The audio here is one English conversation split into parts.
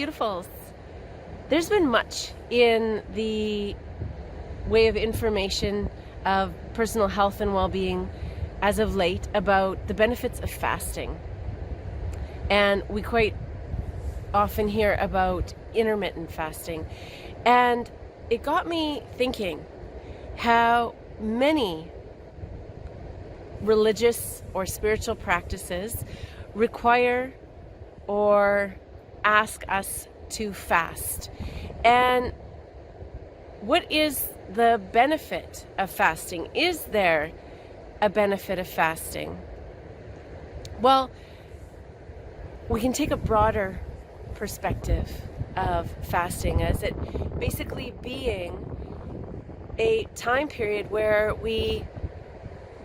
beautifuls. There's been much in the way of information of personal health and well-being as of late about the benefits of fasting. And we quite often hear about intermittent fasting. And it got me thinking how many religious or spiritual practices require or ask us to fast. And what is the benefit of fasting? Is there a benefit of fasting? Well, we can take a broader perspective of fasting as it basically being a time period where we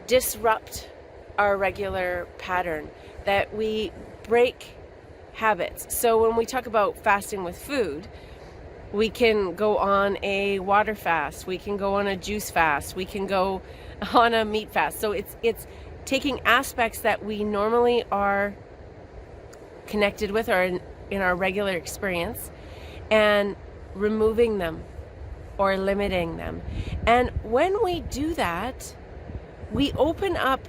disrupt our regular pattern, that we break habits. So when we talk about fasting with food, we can go on a water fast, we can go on a juice fast, we can go on a meat fast. So it's taking aspects that we normally are connected with or in our regular experience and removing them or limiting them. And when we do that, we open up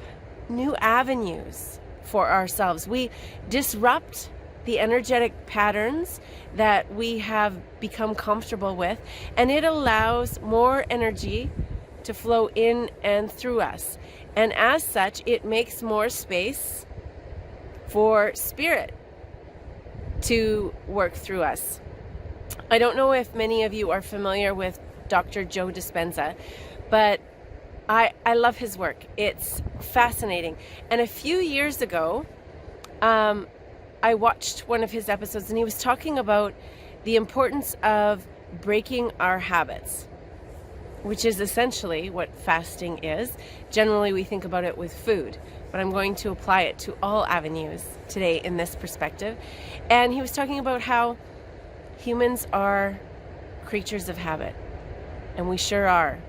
new avenues for ourselves. We disrupt the energetic patterns that we have become comfortable with, and it allows more energy to flow in and through us. And as such, it makes more space for spirit to work through us. I don't know if many of you are familiar with Dr. Joe Dispenza, but I love his work. It's fascinating. And a few years ago, I watched one of his episodes, and he was talking about the importance of breaking our habits, which is essentially what fasting is. Generally, we think about it with food, but I'm going to apply it to all avenues today in this perspective. And he was talking about how humans are creatures of habit, and we sure are.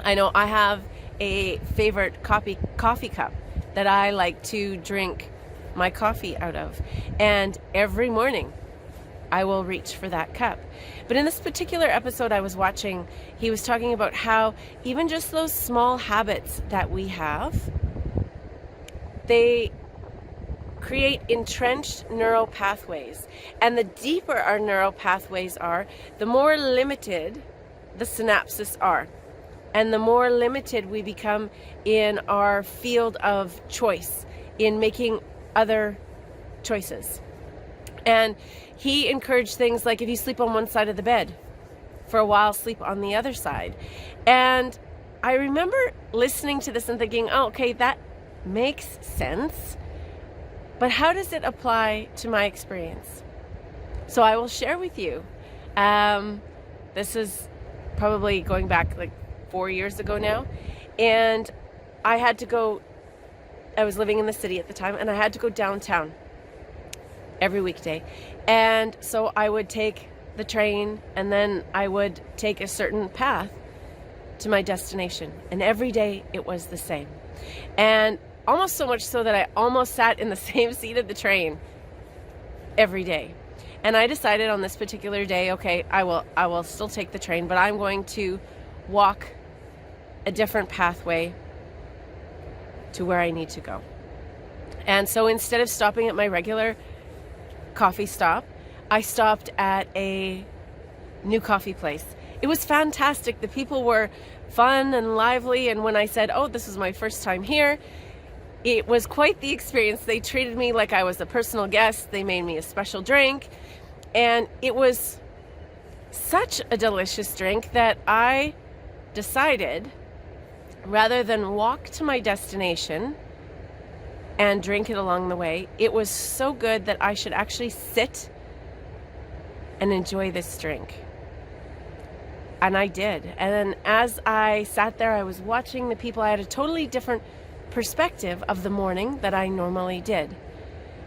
I know I have a favorite coffee cup that I like to drink my coffee out of, and every morning I will reach for that cup. But in this particular episode I was watching, he was talking about how even just those small habits that we have, they create entrenched neural pathways. And the deeper our neural pathways are, the more limited the synapses are. And the more limited we become in our field of choice, in making other choices. And he encouraged things like, if you sleep on one side of the bed for a while, sleep on the other side. And I remember listening to this and thinking, oh, okay, that makes sense. But how does it apply to my experience? So I will share with you. This is probably going back like 4 years ago now. And I was living in the city at the time, and I had to go downtown every weekday. And so I would take the train, and then I would take a certain path to my destination. And every day it was the same. And almost so much so that I almost sat in the same seat of the train every day. And I decided on this particular day, okay, I will still take the train, but I'm going to walk a different pathway to where I need to go. And so instead of stopping at my regular coffee stop, I stopped at a new coffee place. It was fantastic. The people were fun and lively, and when I said, oh, this is my first time here, it was quite the experience. They treated me like I was a personal guest. They made me a special drink, and it was such a delicious drink that I decided, rather than walk to my destination and drink it along the way, it was so good that I should actually sit and enjoy this drink. And I did. And then as I sat there, I was watching the people. I had a totally different perspective of the morning that I normally did.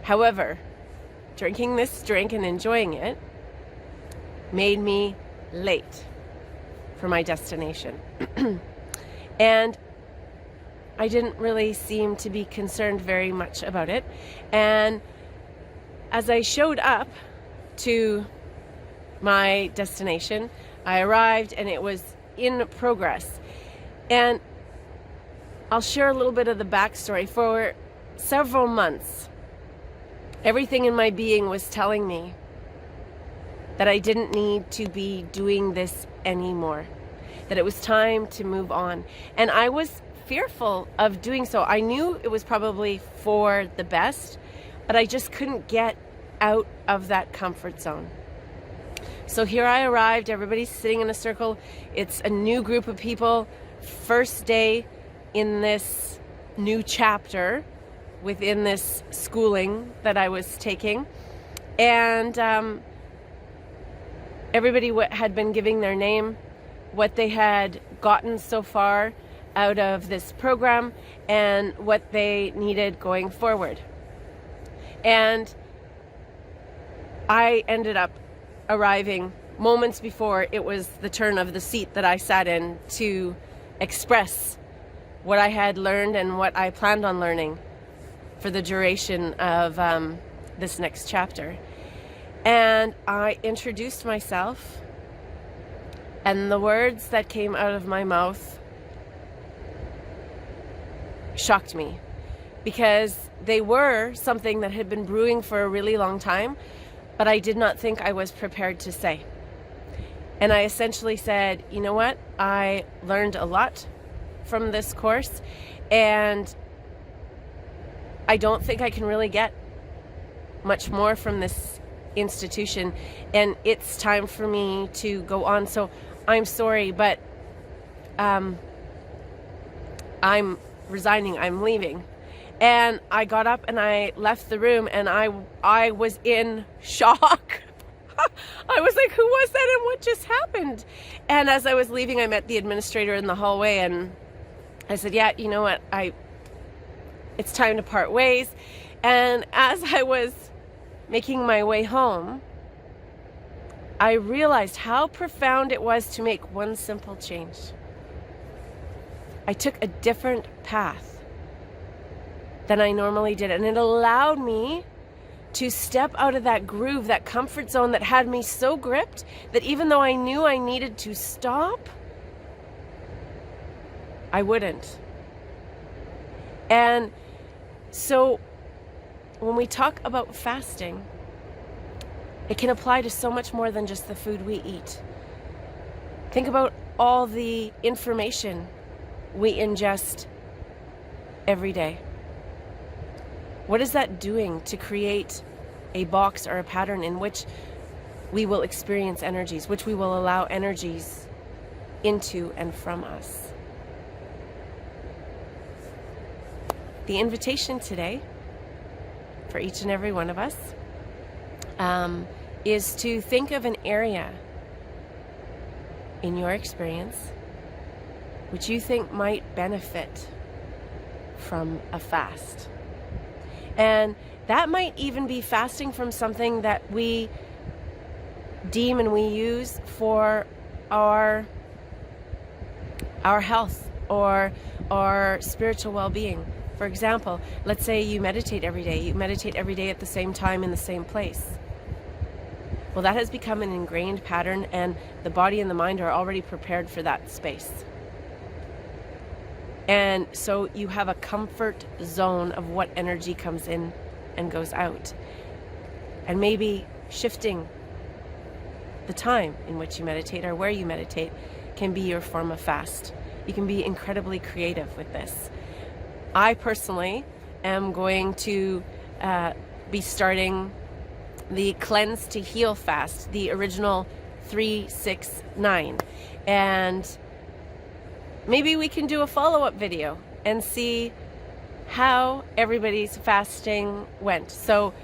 However, drinking this drink and enjoying it made me late for my destination. And I didn't really seem to be concerned very much about it. And as I showed up to my destination. I arrived and it was in progress. And I'll share a little bit of the backstory. For several months, everything in my being was telling me that I didn't need to be doing this anymore, that it was time to move on. And I was fearful of doing so. I knew it was probably for the best, but I just couldn't get out of that comfort zone. So here I arrived, everybody's sitting in a circle. It's a new group of people, first day in this new chapter within this schooling that I was taking. And everybody had been giving their name, what they had gotten so far out of this program, and what they needed going forward. And I ended up arriving moments before it was the turn of the seat that I sat in to express what I had learned and what I planned on learning for the duration of this next chapter. And I introduced myself, and the words that came out of my mouth shocked me, because they were something that had been brewing for a really long time, but I did not think I was prepared to say. And I essentially said, you know what? I learned a lot from this course, and I don't think I can really get much more from this institution, and it's time for me to go on. So I'm sorry, but I'm resigning, I'm leaving. And I got up and I left the room, and I was in shock. I was like, who was that and what just happened? And as I was leaving, I met the administrator in the hallway, and I said, yeah, you know what, it's time to part ways. And as I was making my way home, I realized how profound it was to make one simple change. I took a different path than I normally did, and it allowed me to step out of that groove, that comfort zone that had me so gripped that even though I knew I needed to stop, I wouldn't. And so when we talk about fasting, it can apply to so much more than just the food we eat. Think about all the information we ingest every day. What is that doing to create a box or a pattern in which we will experience energies, which we will allow energies into and from us? The invitation today for each and every one of us is to think of an area in your experience which you think might benefit from a fast. And that might even be fasting from something that we deem and we use for our health or our spiritual well-being. For example, let's say you meditate every day. You meditate every day at the same time in the same place. Well, that has become an ingrained pattern, and the body and the mind are already prepared for that space. And so you have a comfort zone of what energy comes in and goes out. And maybe shifting the time in which you meditate or where you meditate can be your form of fast. You can be incredibly creative with this. I personally am going to be starting the Cleanse to Heal fast, the original 3-6-9. And maybe we can do a follow-up video and see how everybody's fasting went. So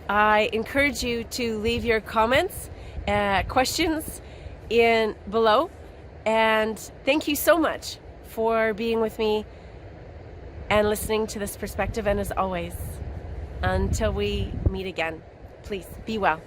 I encourage you to leave your comments, questions in below. And thank you so much for being with me and listening to this perspective. And as always, until we meet again, please be well.